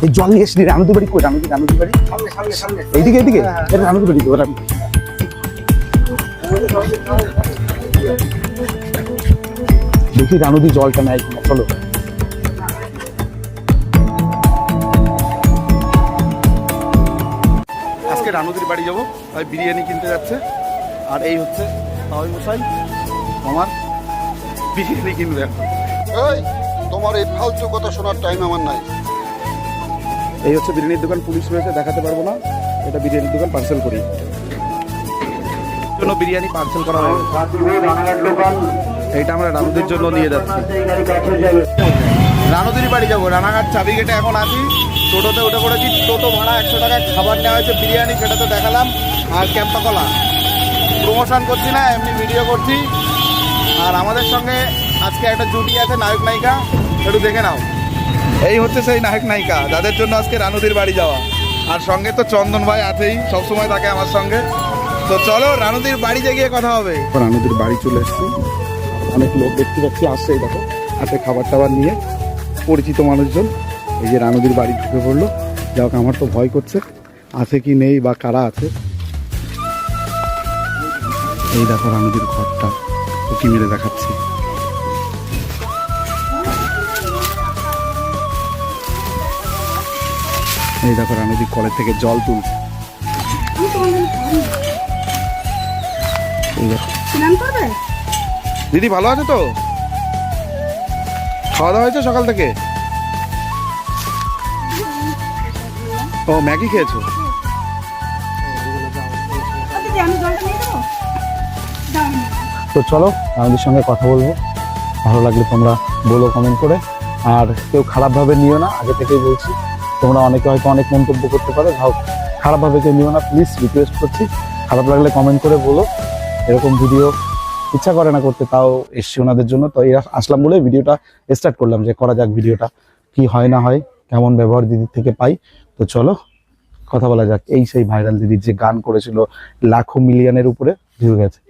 এই জল নিয়ে এসছি রানুদি বাড়ি কই রানুদি বাড়ি এইদিকে এটা রানুদি বাড়ি ওরা দেখি রানুদি জলটা নেয় কিনা চলো আজকে রানুদির বাড়ি যাবো তাই বিরিয়ানি কিনতে যাচ্ছে আর এই হচ্ছে তাওই মশাই আমার বিরিয়ানি কিনবে এখন এই তোমার এই ফালতু কথা শোনার টাইম আমার নাই। এই হচ্ছে বিরিয়ানির দোকান পুলিশ রয়েছে দেখাতে পারবো না এটা বিরিয়ানির দোকান পার্সেল করি জন্য বিরিয়ানি পার্সেল করা হয় এইটা আমরা রানুদির জন্য নিয়ে যাচ্ছি রানুদির বাড়ি যাবো রানাঘাট চাবিগেটে এখন আছি টোটোতে উঠে পড়েছি টোটো ভাড়া 100 টাকা খাবার নেওয়া হয়েছে বিরিয়ানি সেটা তো দেখালাম আর ক্যাম্পা কলা প্রমোশন করছি না এমনি ভিডিও করছি আর আমাদের সঙ্গে আজকে একটা জুটি আছে নায়ক নায়িকা একটু দেখে নাও এই হচ্ছে সেই নায়ক নায়িকা যাদের জন্য আজকে রানুদির বাড়ি যাওয়া আর সঙ্গে তো চন্দন ভাই আছেই সবসময় থাকে আমার সঙ্গে তো চলো রানুদির বাড়িতে গিয়ে কথা হবে রানুদির বাড়ি চলে এসছি অনেক লোক দেখতে পাচ্ছি আসছে এই দেখো হাতে খাবার টাবার নিয়ে পরিচিত মানুষজন এই যে রানুদির বাড়ি ঢুকে পড়লো যাক আমার তো ভয় করছে আছে কি নেই বা কারা আছে এই দেখো রানুদির ঘরটা উঁকি মেরে দেখাচ্ছি এই দেখো রানুদি কলের থেকে জল তুলছে দিদি ভালো আছে তো খাওয়া দাওয়া হয়েছে সকাল থেকে ও ম্যাগি খেয়েছো তো চলো আমাদের সঙ্গে কথা বলবো ভালো লাগলে তোমরা বলো কমেন্ট করে আর কেউ খারাপভাবে নিও না আগে থেকেই বলছি তোমরা অনেকে হয়তো অনেক মন্তব্য করতে পারো খারাপভাবে কেউ নিও না প্লিজ রিকোয়েস্ট করছি খারাপ লাগলে কমেন্ট করে বলো এরকম ভিডিও ইচ্ছা করে না করতে তাও এসছি ওনাদের জন্য তো এরা আসলাম বলে ভিডিওটা স্টার্ট করলাম যে করা যাক ভিডিওটা কি হয় না হয় কেমন ব্যবহার দিদির থেকে পাই তো চলো কথা বলা যাক এই সেই ভাইরাল দিদির যে গান করেছিল লাখো মিলিয়নের উপরে ভিউ গেছে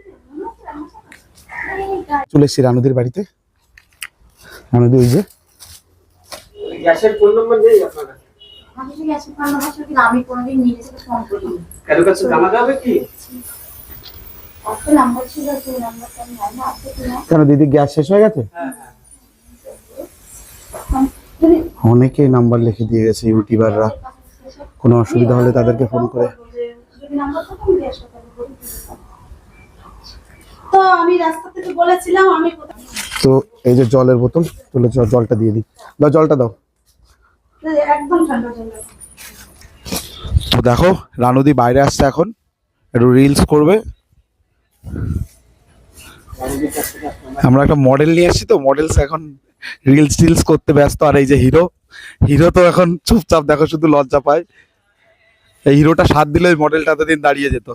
চলে এসছি রানুদির বাড়িতে রানুদি ওই যে গ্যাসের ফোন নাম্বার নেই আপনার কাছে আমি গ্যাসের ফোন নাম্বার কি আমি কোনদিন নিজে থেকে ফোন করি কারো কাছে জানা যাবে কি আপনার নাম্বার ছিল সেই নাম্বারটা আমি জানি আছে কিনা কেন দিদি গ্যাস শেষ হয়ে গেছে হ্যাঁ অনেকে নাম্বার লিখে দিয়ে গেছে ইউটিউবাররা কোনো অসুবিধা হলে তাদেরকে ফোন করে যদি নাম্বার থাকে আমি গ্যাস তো আমি রাস্তা থেকে বলেছিলাম আমি তো এই যে জলের বোতল তুলে জলটা দিয়ে দিই দাও জলটা দাও একদম ঠান্ডা জল তো দেখো রানুদি বাইরে আসছে এখন একটু রিলস করবে আমরা একটা মডেল নিয়ে আসছি তো মডেলস এখন রিলস করতে ব্যস্ত আর এই যে হিরো তো এখন চুপচাপ দেখো শুধু লজ্জা পায় এই হিরোটা সাথ দিলে ওই মডেলটা এতদিন দাঁড়িয়ে যেত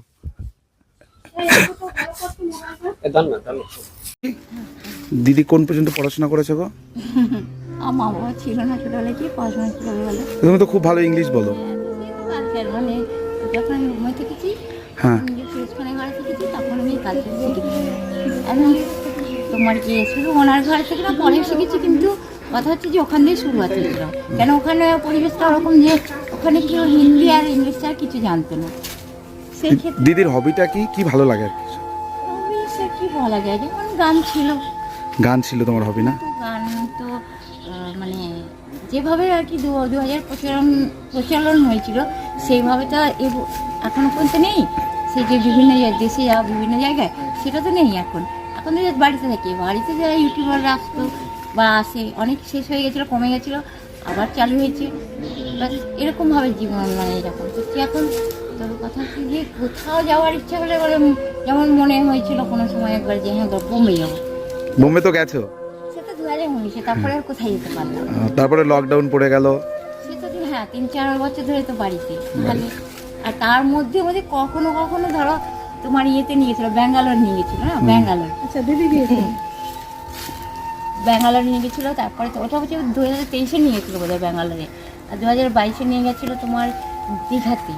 দিদি কোন পর্যন্ত পড়াশোনা করেছে গো আমার বাবা ছিল না ছোটবেলায় কি পড়াশোনা ছিল বলে তুমি তো খুব ভালো ইংলিশ বলো মানে যখন আমি রুমে থেকেছি হ্যাঁ ফ্রেশখানে ঘরে থেকেছি তখন আমি কাজ শিখেছি আমি তোমার কি শুধু ওনার ঘর থেকে না পরে শিখেছি কিন্তু কথা হচ্ছে যে ওখান দিয়ে শুরু আছে কেন ওখানে পরিবেশটা ওরকম যে ওখানে কেউ হিন্দি আর ইংলিশ আর কিছু জানতো না সেই ক্ষেত্রে দিদির হবিটা কি ভালো লাগে আর আমি সে কি বলা যায় যেমন গান ছিল তোমার হবি না গান তো মানে যেভাবে আর কি 2000 প্রচলন হয়েছিল সেইভাবে তো এখনো পর্যন্ত নেই সেই যে বিভিন্ন দেশে যাওয়া বিভিন্ন জায়গায় সেটা তো নেই এখন তো বাড়িতে থাকে বাড়িতে যারা ইউটিউবাররা আসতো বা আসে অনেক শেষ হয়ে গেছিলো কমে গেছিলো আবার চালু হয়েছে এরকমভাবে জীবন মানে এরকম হচ্ছে এখন তবে কথা হচ্ছে যে কোথাও যাওয়ার ইচ্ছা হলে বলে যেমন মনে হয়েছিল কোনো সময় একবার যে হ্যাঁ বোম্বে যাবো বোম্বে তো গেছো সেটা 2019 তারপরে আর কোথায় যেতে পারলাম তারপরে লকডাউন পড়ে গেল সেটা তো হ্যাঁ 3-4 বছর ধরে তো বাড়িতে খালি আর তার মধ্যে কখনো ধরো তোমার ইয়েতে নিয়ে গেছিলো ব্যাঙ্গালোর নিয়ে গেছিলো না ব্যাঙ্গালোর আচ্ছা দিদি দিয়েছে ব্যাঙ্গালোর নিয়ে গেছিলো তারপরে তো ওটা হচ্ছে 2023-এ নিয়ে গেছিলো বোধহয় ব্যাঙ্গালোরে আর 2022-এ নিয়ে গেছিলো তোমার দীঘাতে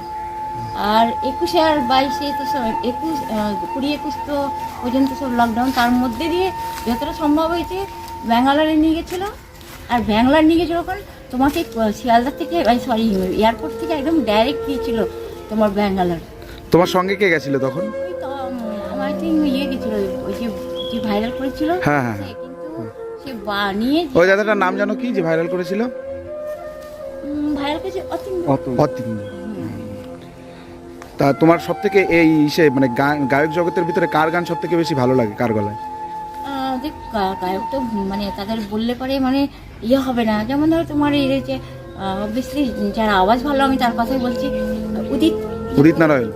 আর 21 আর 22-এ তো সব 20-21 তো পর্যন্ত সব লকডাউন তার মধ্যে দিয়ে যতটা সম্ভব হয়েছে ব্যাঙ্গালোরে নিয়ে গেছিলো আর ব্যাঙ্গালোর নিয়ে গেছিলো ওখানে তোমাকে শিয়ালদা থেকে সরি এয়ারপোর্ট থেকে একদম ডাইরেক্ট দিয়েছিল তোমার ব্যাঙ্গালোর। তোমার সঙ্গে কে গেছিল তখন? ওই তো আমার ঠিক ইয়ে গেছিল, ওই যে যে ভাইরাল করেছিল, হ্যাঁ, হ্যাঁ। সে কিন্তু সে বানিয়ে ওই দাদাটার নাম জানো কি যে ভাইরাল করেছিল? ভাইরাল করেছে অতীন। তা তোমার সব থেকে এই মানে গায়ক জগতের ভিতরে কার গান সব থেকে বেশি ভালো লাগে, কার গলায়? দেখ গায়ক তো মানে তাদের বললে পরে মানে ইয়ে হবে না, যেমন ধরো তোমার এই যে অবভিয়াসলি যার আওয়াজ ভালো আমি তার কথাই বলছি, উদিত নারায়ণ,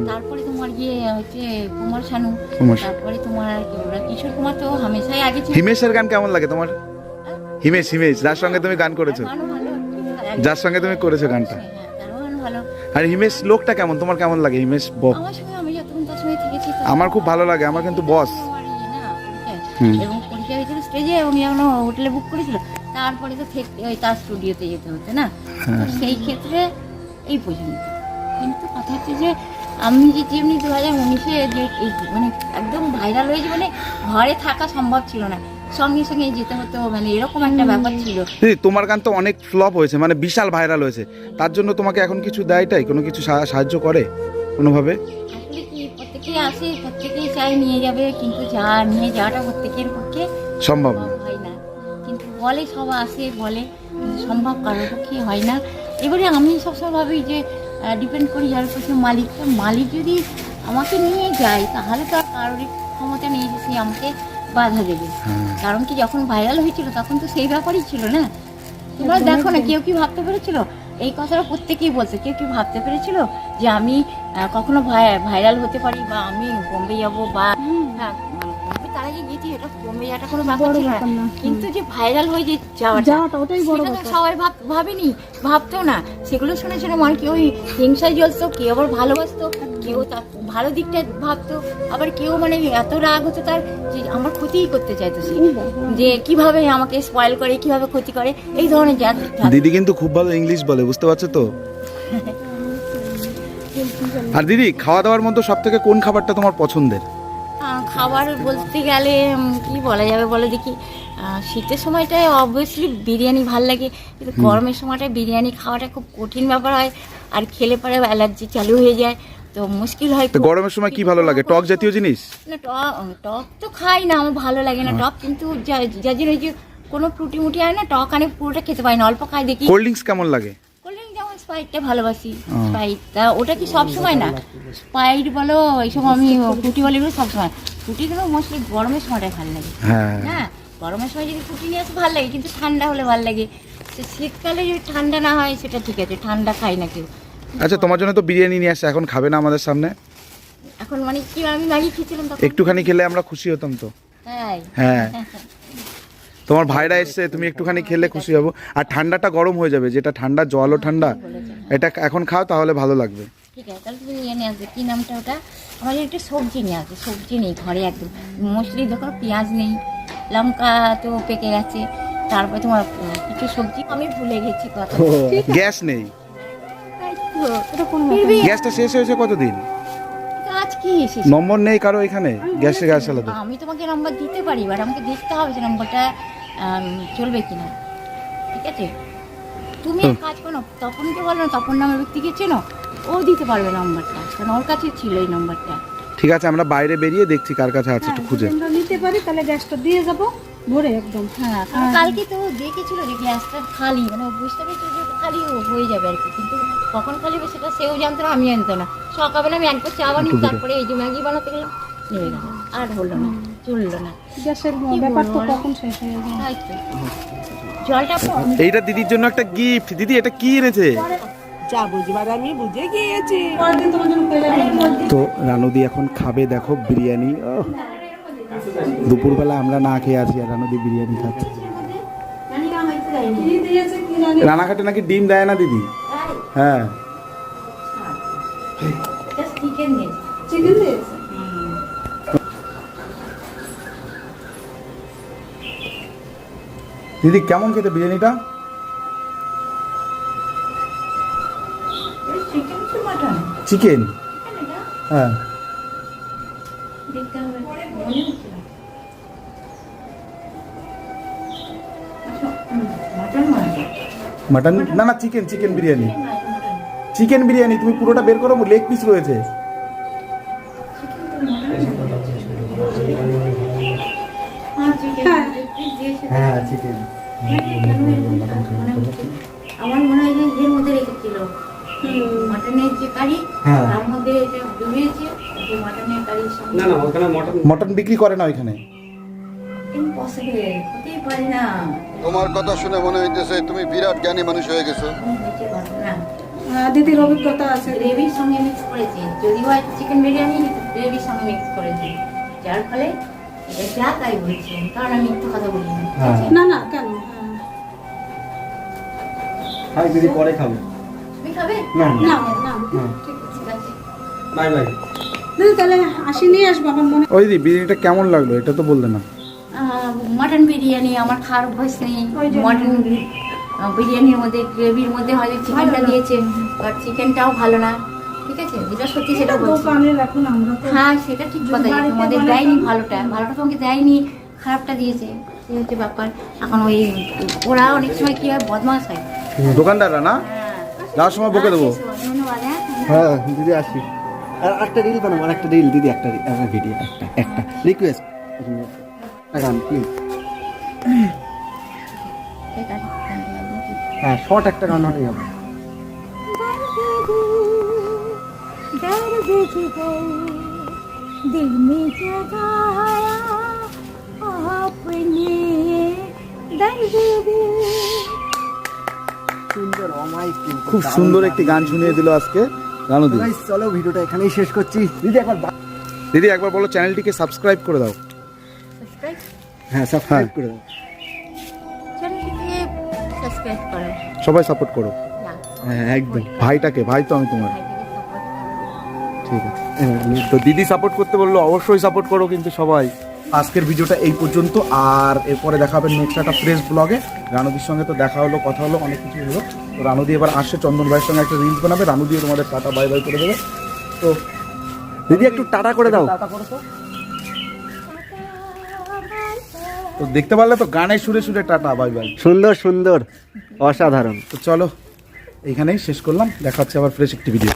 তারপরে তোমার গিয়ে হচ্ছে কুমার শানু, তারপরে তোমার কিশোর কুমার তো হামেশাই আগে ছিল। হিমেশের গান কেমন লাগে তোমার? হিমেশ যার সঙ্গে তুমি গান করেছো, যার সঙ্গে তুমি করেছো গানটা, ভালো। আর হিমেশ লোকটা কেমন তোমার, কেমন লাগে হিমেশ? আমার সঙ্গে আমি যতক্ষণ তার সঙ্গে থেকেছি আমার খুব ভালো লাগে, আমার কিন্তু বস। এবং পরিচয় হয়েছিল স্টেজে এবং যখন হোটেলে বুক করেছিল, তারপরে তো ওই তার স্টুডিওতে যেতে হতো না, সেই ক্ষেত্রে এই পর্যন্ত। কিন্তু কথা হচ্ছে যে আমি যে যেমনি 2019-এ যে মানে একদম ভাইরাল হয়েছে, মানে ঘরে থাকা সম্ভব ছিল না, সঙ্গে সঙ্গে যেতে হতো, মানে এরকম একটা ব্যাপার ছিল। তোমার গান তো অনেক ফ্লপ হয়েছে, মানে বিশাল ভাইরাল হয়েছে, তার জন্য তোমাকে এখন কিছু দেয়টাই, কোনো কিছু সাহায্য করে কোনোভাবে? আসলে কি প্রত্যেকেই আসে, প্রত্যেকেই চাই নিয়ে যাবে, কিন্তু নিয়ে যাওয়াটা প্রত্যেকের পক্ষে সম্ভব হয় না। কিন্তু বলে সব আসে বলে, কিন্তু সম্ভব কারোর পক্ষে হয় না। এবারে আমি সবসময় ভাবি যে ডিপেন্ড করি যার উপর মালিক যদি আমাকে নিয়ে যায়, তাহলে তো আর কারোর ক্ষমতা নেই যে সে আমাকে বাধা দেবে। কারণ কি যখন ভাইরাল হয়েছিল তখন তো সেই ব্যাপারই ছিল না। তোমরা দেখো না, কেউ কি ভাবতে পেরেছিল এই কথাটা? প্রত্যেকেই বলছে, কেউ কি ভাবতে পেরেছিল যে আমি কখনো ভাইরাল হতে পারি, বা আমি বোম্বে যাবো, বা বোম্বে তার আগে গেছি, এটা বোম্বে যাওয়াটা কোনো ব্যাপার ছিল না, কিন্তু যে ভাইরাল হয়ে যে যাওয়াটা ওটাই বড় কথা। সবাই ভাবেনি, ভাবতো না, সেগুলো শুনে শুনে মানে কেউ হিংসায় জ্বলতো, কেউ আবার ভালোবাসতো, কেউ তার ভালো দিকটা ভাবতো, আবার কেউ মানে এত রাগ হতো তার যে আমার ক্ষতিই করতে চাইতো, সে যে কিভাবে আমাকে স্পয়েল করে, কিভাবে ক্ষতি করে, এই ধরনের দিদি কিন্তু খুব ভালো ইংলিশ বলে, বুঝতে পারছো তো? আর দিদি, খাওয়া দাওয়ার মধ্যে সব থেকে কোন খাবারটা তোমার পছন্দের? খাবার বলতে গেলে কি বলা যাবে বলো দেখি, শীতের সময়টায় অবভিয়াসলি বিরিয়ানি ভাল লাগে, কিন্তু গরমের সময়টায় বিরিয়ানি খাওয়াটা খুব কঠিন ব্যাপার হয়, আর খেলে পরে অ্যালার্জি চালু হয়ে যায়, তো মুশকিল হয়। তো গরমের সময় কি ভালো লাগে, টক জাতীয় জিনিস? না টক তো খাই না, আমার ভালো লাগে না টক, কিন্তু যার জন্য ওই যে কোনো ফ্রুটি মুটি হয় না, টক আনে পুরোটা খেতে পারি না, অল্প খাই দেখি। কোল্ড ড্রিঙ্কস কেমন লাগে? যেমন স্প্রাইটটা ভালোবাসি, স্প্রাইটটা ওটা কি সব সময় না, স্প্রাইট বলো এইসব আমি ফ্রুটি বলি সব সময়, ফ্রুটিগুলো মোস্টলি গরমের সময়টাই ভালো লাগে। হ্যাঁ, গরমের সময় যদি ফ্রুটি নিয়ে আসে ভালো লাগে, কিন্তু ঠান্ডা হলে ভালো লাগে। শীতকালে যদি ঠান্ডা না হয় সেটা ঠিক আছে, ঠান্ডা খাই না কেউ। আচ্ছা, তোমার জন্য তো বিরিয়ানি নিয়ে আসছে, এখন খাবে না আমাদের সামনে? এখন মানে কি, আমি ম্যাগি খেয়েছিলাম তখন, একটুখানি খেলে আমরা খুশি হতাম তো। হ্যাঁ, তোমার ভাইরা এসছে, তুমি একটুখানি খেলে খুশি হবো, আর ঠান্ডাটা গরম হয়ে যাবে, যেটা ঠান্ডা জলও ঠান্ডা, এটা এখন খাও তাহলে ভালো লাগবে। ঠিক আছে, তাহলে তুমি নিয়ে আসবে, কি নামটা ওটা, আমাদের একটু সবজি নিয়ে আসবে, সবজি নেই ঘরে একদম, মোস্টলি দেখো পেঁয়াজ নেই, লঙ্কা তো পেকে গেছে, তারপরে তোমার কিছু সবজি আমি ভুলে গেছি কথা। গ্যাস নেই, গ্যাসটা শেষ হয়েছে কতদিন? আজ কি নম্বর নেই কারো এখানে গ্যাস আলাদা? আমি তোমাকে নাম্বার দিতে পারি, বাট আমাকে দেখতে হবে যে নাম্বারটা চলবে কিনা, ঠিক আছে? তুমি এক কাজ করো, তপনকে বলো না, তপন নামের ব্যক্তিকে চেনো, ও দিতে পারবে নাম্বারটা, কারণ ওর কাছে ছিল এই নাম্বারটা। ঠিক আছে, আমরা বাইরে বেরিয়ে দেখছি কার কাছে আছে, একটু খুঁজে আমরা নিতে পারি, তাহলে গ্যাসটা দিয়ে যাব ভরে একদম। হ্যাঁ, কারণ কালকে তো দেখেছিল যে গ্যাসটা খালি, মানে বুঝতে পেরেছি যে খালি হয়ে যাবে আর কি, কিন্তু কখন খালি হবে সেটা সেও জানতো না, আমি জানতো না। সকালবেলা আমি একবার চা বানিয়ে তারপরে এই যে ম্যাগি বানাতে গেলাম, নেমে গেল, আর হলো না, চললো না, গ্যাসের ব্যাপার তো কখন শেষ হয়ে যায়। তাই তো। জলটা এইটা দিদির জন্য একটা গিফট। দিদি, এটা কি এনেছে? যা বুঝবার আমি বুঝে গিয়েছি। তো রানুদি এখন খাবে, দেখো বিরিয়ানি। দুপুরবেলা আমরা না খেয়ে আছি আর রানুদি বিরিয়ানি খাচ্ছে। রানাঘাটে নাকি ডিম দেয় না দিদি? হ্যাঁ, চিকেন দিয়েছে। চিকেন দিয়েছে। দিদি কেমন খেতে বিরিয়ানিটা? চিকেন, হ্যাঁ। মাটন মাটন না না চিকেন বিরিয়ানি, চিকেন বিরিয়ানি তুমি পুরোটা বের করো, লেগ পিস রয়েছে। হ্যাঁ চিকেন আমার মনে হয় যে এর মধ্যে রেখেছিল মাটনের যে কারি, তার মধ্যে যে ডুবিয়েছে যে মাটনের কারির সঙ্গে। না ওখানে মটন মটন বিক্রি করে না ওইখানে। ইম্পসিবল, হতেই পারে না। তোমার কথা শুনে মনে হইতেছে তুমি বিরাট জ্ঞানী মানুষ হয়ে গেছো। হতে পারে না। দিদির অভিজ্ঞতা আছে। গ্রেভির সঙ্গে মিক্স করেছে, যদিও চিকেন বিরিয়ানি গ্রেভির সঙ্গে মিক্স করেছে, যার ফলে এটা যা তাই বলছে, কারণ আমি একটু কথা বলি না। না না কেন, খাই দিদি পরে খাবো। তুমি খাবে? না না ঠিক আছে। Bye bye. দিদি তাহলে আসি নিয়ে আসবো আমার মনে। ওই দিদি বিরিয়ানিটা কেমন লাগলো এটা তো বললে না। মটন বিরিয়ানি আমার খাওয়ার অভ্যাস নেই। মটন বিরিয়ানির মধ্যে গ্রেভির মধ্যে হয়তো চিকেনটা দিয়েছে, বাট চিকেনটাও ভালো না। ঠিক আছে, যেটা সত্যি সেটা বলছি। দোকানে রাখুন আমরা তো। হ্যাঁ সেটা ঠিক কথা, যে তোমাদের দেয়নি ভালোটা, ভালোটা তোমাকে দেয়নি, খারাপটা দিয়েছে, সে হচ্ছে ব্যাপার। এখন ওই ওরা অনেক সময় কি হয়, বদমাশ হয়। দোকানদাররা না, যাওয়ার সময় বকে দেবো। ধন্যবাদ। হ্যাঁ দিদি আসি। আর একটা রিল বানাবো, আর একটা রিল দিদি, একটা ভিডিও, একটা রিকোয়েস্ট গান প্লিজ। হ্যাঁ শর্ট একটা গান হলেই হবে। दिल में जगाया आपने दर्द সুন্দর অমায়িক কিন্তু। খুব সুন্দর একটি গান শুনিয়ে দিল আজকে রানু দিদি। Guys, চলো ভিডিওটা এখানেই শেষ করছি। দিদি একবার দিদি একবার বলো চ্যানেলটিকে সাবস্ক্রাইব করে দাও। सब्सक्राइब হ্যাঁ সাবস্ক্রাইব করে দাও। চ্যানেলটিকে সাবস্ক্রাইব করো। সবাই সাপোর্ট করো হ্যাঁ একদম। ভাইটাকে, ভাই তো আমি তোমার। ভাইটিকে সাপোর্ট করো। ঠিক আছে, তো দিদি সাপোর্ট করতে বললো, অবশ্যই সাপোর্ট করো কিন্তু সবাই। আজকের ভিডিওটা এই পর্যন্ত, আর এরপরে দেখা হবে নেক্সট একটা ফ্রেশ ব্লগে। রানুদির সঙ্গে তো দেখা হলো, কথা হলো, অনেক কিছু হলো। তো রানুদি এবার আসছে, চন্দন ভাইয়ের সঙ্গে একটা রিলস বানাবে, রানুদিও তোমাদের টাটা বাই বাই করে দেবে। তো দিদি একটু টাটা করে দাও। তো দেখতে পারলে তো গানের সুরে সুরে টাটা বাই বাই। সুন্দর সুন্দর অসাধারণ। তো চলো এইখানেই শেষ করলাম, দেখা হচ্ছে আবার ফ্রেশ একটি ভিডিও।